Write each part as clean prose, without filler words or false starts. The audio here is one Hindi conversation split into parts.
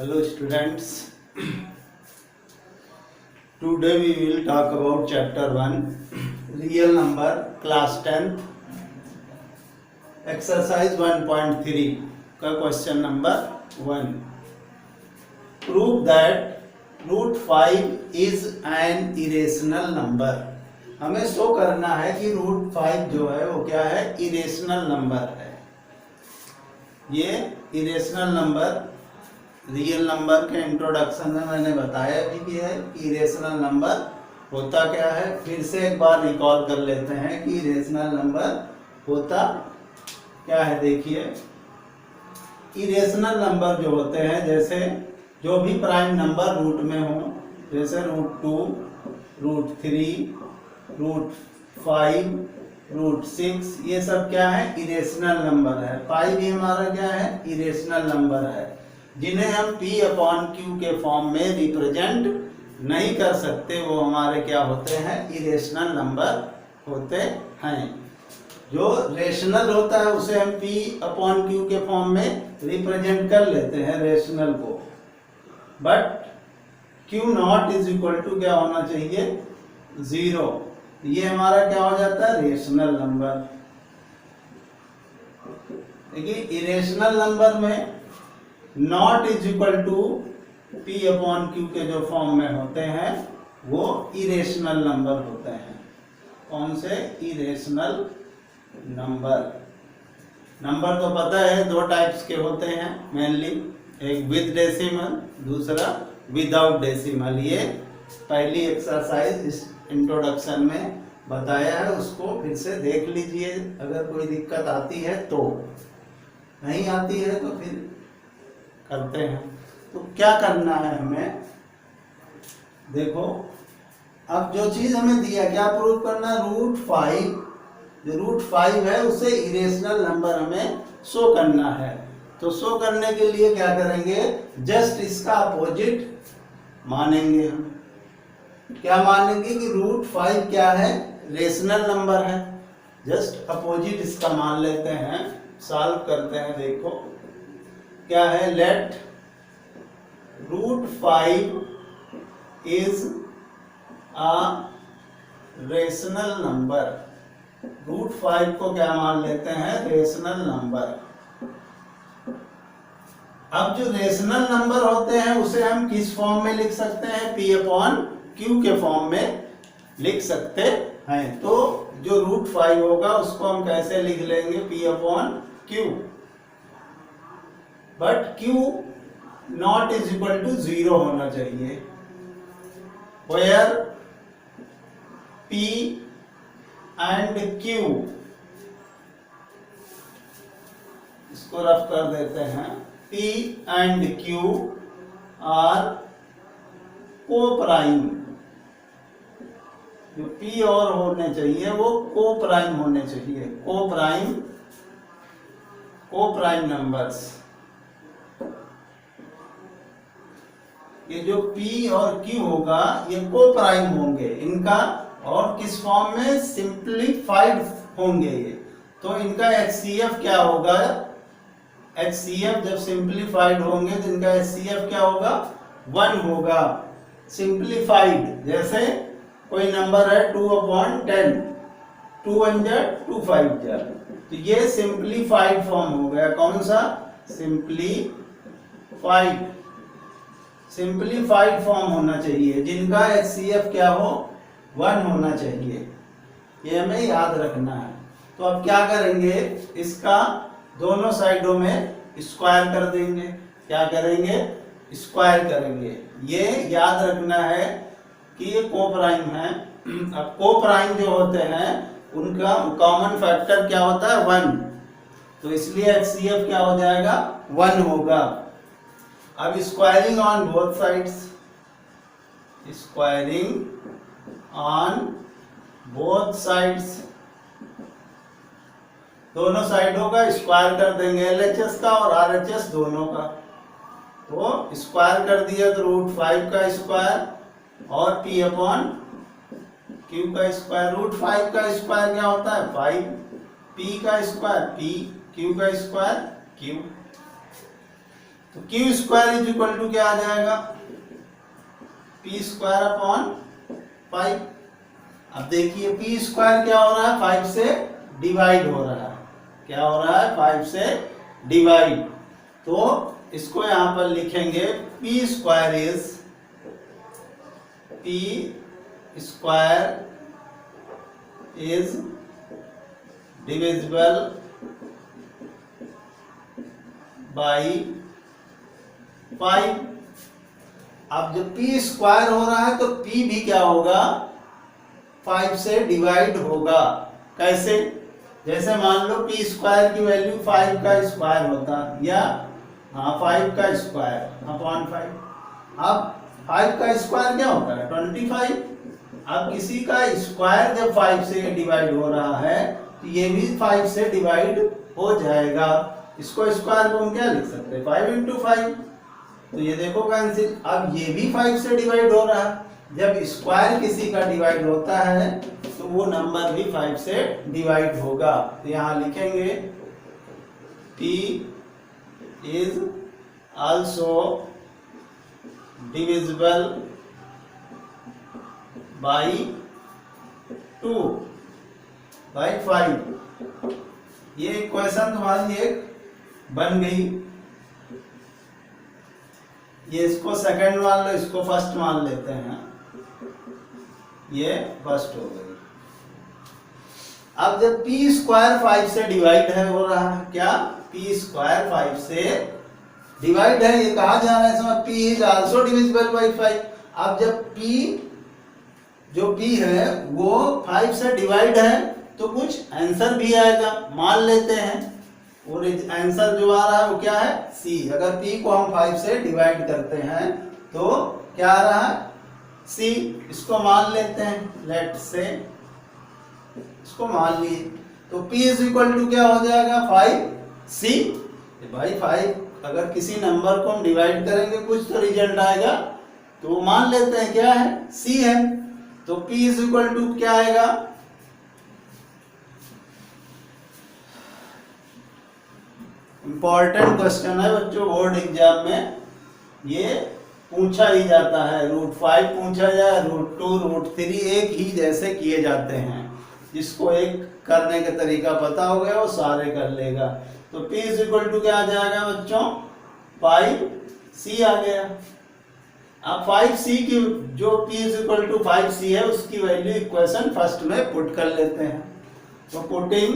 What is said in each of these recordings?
Hello students. Today we will talk about chapter 1 real number class 10th exercise 1.3 का question number 1. Prove that root 5 is an irrational number. हमें शो करना है कि रूट 5 जो है वो क्या है, इरेशनल नंबर है. ये इरेशनल नंबर रियल नंबर के इंट्रोडक्शन में मैंने बताया भी है कि इरेशनल नंबर होता क्या है. फिर से एक बार रिकॉल कर लेते हैं कि इरेशनल नंबर होता क्या है. देखिए, इरेशनल नंबर जो होते हैं, जैसे जो भी प्राइम नंबर रूट में हो, जैसे रूट 2, रूट 3, रूट 5, रूट 6, ये सब क्या है, इरेशनल नंबर है. 5 भी हमारा क्या है, इरेशनल नंबर है, जिन्हें हम p/q के फॉर्म में रिप्रेजेंट नहीं कर सकते. वो हमारे क्या होते हैं, इरेशनल नंबर होते हैं. जो रेशनल होता है उसे हम p/q के फॉर्म में रिप्रेजेंट कर लेते हैं, रेशनल को. But q0 is equal to क्या होना चाहिए, 0. ये हमारा क्या हो जाता है, रेशनल नंबर. देखिए, इरेशनल नंबर में not is equal to p/q के जो फॉर्म में होते हैं वो इरेशनल नंबर होते हैं. कौन से, इरेशनल नंबर. नंबर तो पता है दो टाइप्स के होते हैं मेनली, एक विद डेसिमल, दूसरा विदाउट डेसिमल. ये पहली एक्सरसाइज इस इंट्रोडक्शन में बताया है, उसको फिर से देख लीजिए. अगर कोई दिक्कत आती है तो, नहीं आती है तो फिर करते हैं. तो क्या करना है हमें, देखो अब जो चीज हमें दिया, क्या प्रूव करना, रूट 5, जो रूट 5 है उसे इरेशनल नंबर हमें शो करना है. तो शो करने के लिए क्या करेंगे, जस्ट इसका अपोजिट मानेंगे. हम क्या मानेंगे कि रूट 5 क्या है, रेशनल नंबर है. जस्ट अपोजिट इसका मान लेते हैं, सॉल्व करते हैं. देखो क्या है, let root 5 is a rational number. Root 5 को क्या मान लेते हैं, रेशनल नंबर. अब जो रेशनल नंबर होते हैं उसे हम किस फॉर्म में लिख सकते हैं, p/q के फॉर्म में लिख सकते हैं. तो जो रूट 5 होगा उसको हम कैसे लिख लेंगे, p/q. But q not is equal to 0 होना चाहिए. वेयर p एंड q, इसको रफ कर देते हैं, p and q are coprime. जो p और होने चाहिए वो को प्राइम होने चाहिए, को प्राइम नंबर्स. ये जो p और q होगा ये को प्राइम होंगे इनका, और किस फॉर्म में, सिंप्लीफाइड होंगे ये. तो इनका HCF क्या होगा, HCF जब सिंप्लीफाइड होंगे तो इनका HCF क्या होगा, 1 होगा. सिंप्लीफाइड, जैसे कोई नंबर है 2/10, 2 1 जा 2 5 जा, तो ये सिंप्लीफाइड फॉर्म हो गया. कौन सा, सिंप्लीफाइड फॉर्म होना चाहिए, जिनका HCF क्या हो, 1 होना चाहिए. ये हमें याद रखना है. तो अब क्या करेंगे, इसका दोनों साइडों में स्क्वायर कर देंगे. क्या करेंगे, स्क्वायर करेंगे. ये याद रखना है कि ये को प्राइम है. अब को प्राइम जो होते हैं उनका कॉमन फैक्टर क्या होता है, 1. तो इसलिए HCF क्या हो जाएगा, 1 होगा. अब squaring on both sides, squaring on both sides, दोनों साइडों का स्क्वायर कर देंगे, LHS का और RHS दोनों का. तो स्क्वायर कर दिया तो रूट 5 का स्क्वायर और p/q का स्क्वायर. रूट 5 का स्क्वायर क्या होता है, 5, p का स्क्वायर p, q का स्क्वायर q. तो q square is equal to क्या आ जाएगा, पी स्क्वायर अपॉन 5। अब देखिए पी स्क्वायर क्या हो रहा है, 5 से डिवाइड हो रहा है। क्या हो रहा है, 5 से डिवाइड। तो इसको यहां पर लिखेंगे P square is divisible by 5। अब जब पी स्क्वायर हो रहा है तो पी भी क्या होगा, 5 से डिवाइड होगा। कैसे, जैसे मान लो पी स्क्वायर की वैल्यू 5 का स्क्वायर होता, या 5 का स्क्वायर अपॉन 5। अब 5 का स्क्वायर क्या होता है, 25। अब किसी का स्क्वायर जब 5 से डिवाइड हो रहा है तो ये भी 5 से डिवाइड हो जाएगा। इसको स्क्वायर को हम क्या लिख सकते हैं, 5 इंटू 5। तो ये देखो कैंसिल। अब ये भी 5 से डिवाइड हो रहा है। जब स्क्वायर किसी का डिवाइड होता है तो वो नंबर भी 5 से डिवाइड होगा। तो यहां लिखेंगे p is also divisible by 2 by 5। ये इक्वेशन तुम्हारी एक बन गई। ये इसको सेकंड मान लो, इसको फर्स्ट मान लेते हैं। ये फर्स्ट हो गई। अब जब पी स्क्वायर 5 से डिवाइड है हो रहा है, क्या पी स्क्वायर 5 से डिवाइड है, ये कहा जा रहा है इसमें P is also divisible by 5। अब जब पी जो पी है वो 5 से डिवाइड है तो कुछ आंसर भी आएगा, मान लेते हैं। और आंसर जो आ रहा है वो क्या है, सी। अगर पी को हम 5 से डिवाइड करते हैं तो क्या आ रहा है, सी। इसको मान लेते हैं, लेट से इसको मान लिए। तो p इज इक्वल टू क्या हो जाएगा, 5c। भाई 5 अगर किसी नंबर को हम डिवाइड करेंगे कुछ तो रिजल्ट आएगा, तो मान लेते हैं क्या है, c है। तो p इज इक्वल टू क्या आएगा, इंपॉर्टेंट क्वेश्चन है बच्चों, बोर्ड एग्जाम में ये पूछा ही जाता है। √5 पूछा जाए, √2 √3 एक ही जैसे किए जाते हैं। जिसको एक करने का तरीका पता हो गया वो सारे कर लेगा। तो p इज इक्वल टू क्या आ जाएगा बच्चों, 5c आ गया। अब 5c की जो p is equal to 5c है उसकी वैल्यू इक्वेशन फर्स्ट में पुट कर लेते हैं। तो putting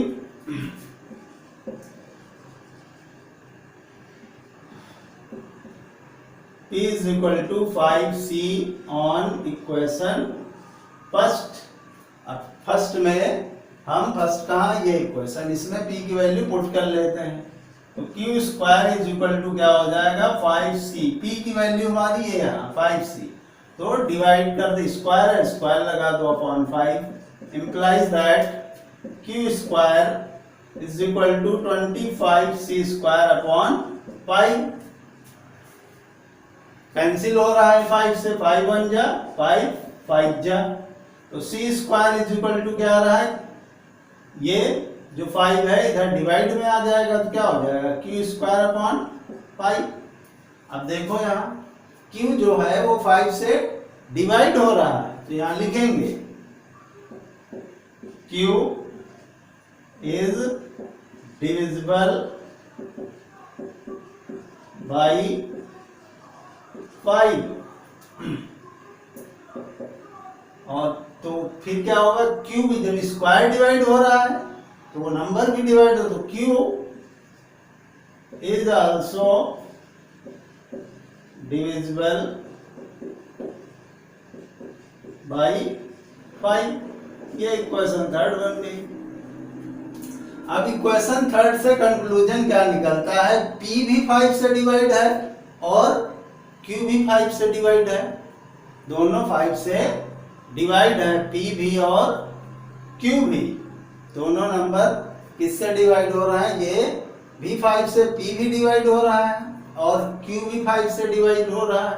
p is equal to 5c on equation first. अब फर्स्ट में हम फर्स्ट कहा, ये इक्वेशन, इसमें p की वैल्यू पुट कर लेते हैं। तो q square is equal to क्या हो जाएगा, 5c। p की वैल्यू हमारी है यहाँ 5c, तो डिवाइड कर दे, स्क्वायर है स्क्वायर लगा दो upon 5। Implies that q square is equal to 25c square upon 5। Cancel हो रहा है 5 से, 5 1 जा 5 5 जा। तो c square is equal to क्या आ रहा है, ये जो 5 है इधर डिवाइड में आ जाएगा तो क्या हो जाएगा, q स्क्वायर अपॉन 5। अब देखो यहाँ q जो है वो 5 से डिवाइड हो रहा है, तो यहाँ लिखेंगे q इज डिविजिबल बाई 5। और तो फिर क्या होगा, q भी जब स्क्वायर डिवाइड हो रहा है तो वो नंबर भी डिवाइड हो, तो q is also divisible by 5। ये इक्वेशन थर्ड बन गई। अब इक्वेशन थर्ड से कंक्लूजन क्या निकलता है, p भी 5 से डिवाइड है और q भी 5 से डिवाइड है। दोनों 5 से डिवाइड है, p भी और q भी। दोनों नंबर किससे डिवाइड हो रहा है, ये भी 5 से, p भी डिवाइड हो रहा है और q भी 5 से डिवाइड हो रहा है।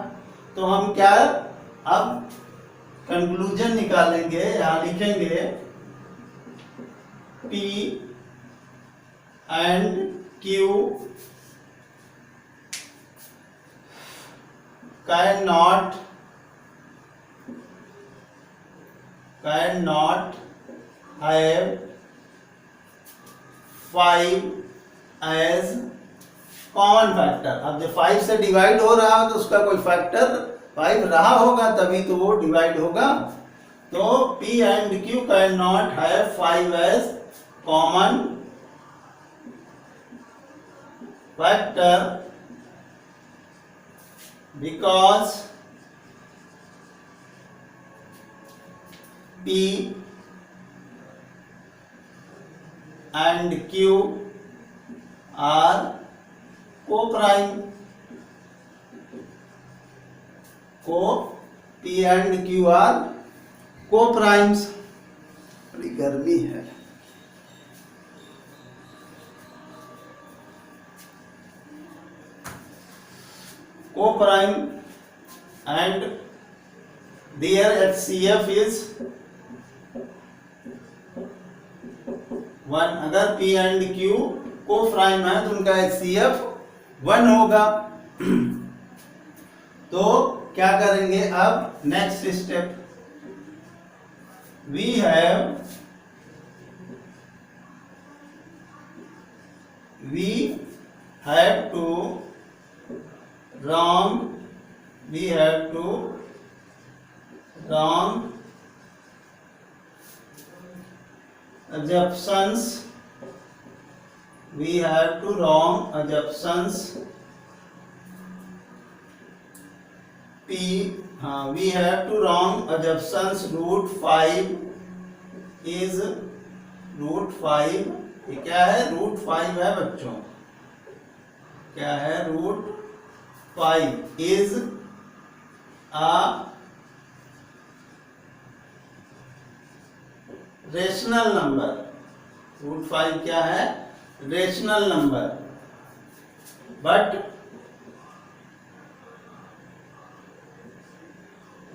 तो हम क्या अब कंक्लूजन निकालेंगे, यहां लिखेंगे p and q cannot have 5 as common factor. अब जब 5 से डिवाइड हो रहा है तो उसका कोई फैक्टर 5 रहा होगा तभी तो वो डिवाइड होगा। तो P and Q can not have 5 as common factor because P and Q are co-prime। P and Q are co-primes। बड़ी गर्मी है। Co-prime and their HCF is 1। अगर P and Q co-prime है तो उनका HCF 1 होगा। तो क्या करेंगे अब next step, we have to wrong assumptions। we have to wrong assumptions we have to wrong assumptions √5 is √5। ये क्या है? √5 है बच्चों। क्या है? √5 is a रेशनल नंबर। √5 क्या है? Rational number. But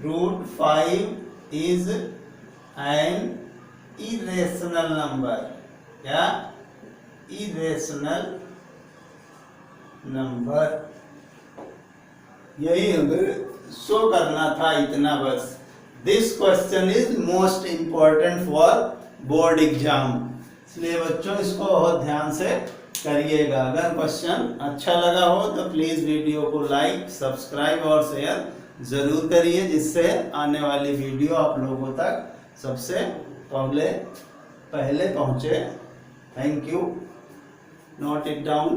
√5 is an irrational number। क्या? irrational number. यही हमें शो करना था, इतना बस। This question is most important for board exam, इसलिए बच्चों इसको बहुत ध्यान से करिएगा। अगर क्वेश्चन अच्छा लगा हो तो प्लीज वीडियो को लाइक, सब्सक्राइब और शेयर जरूर करिए, जिससे आने वाली वीडियो आप लोगों तक सबसे पहले पहुंचे। Thank you. Note it down.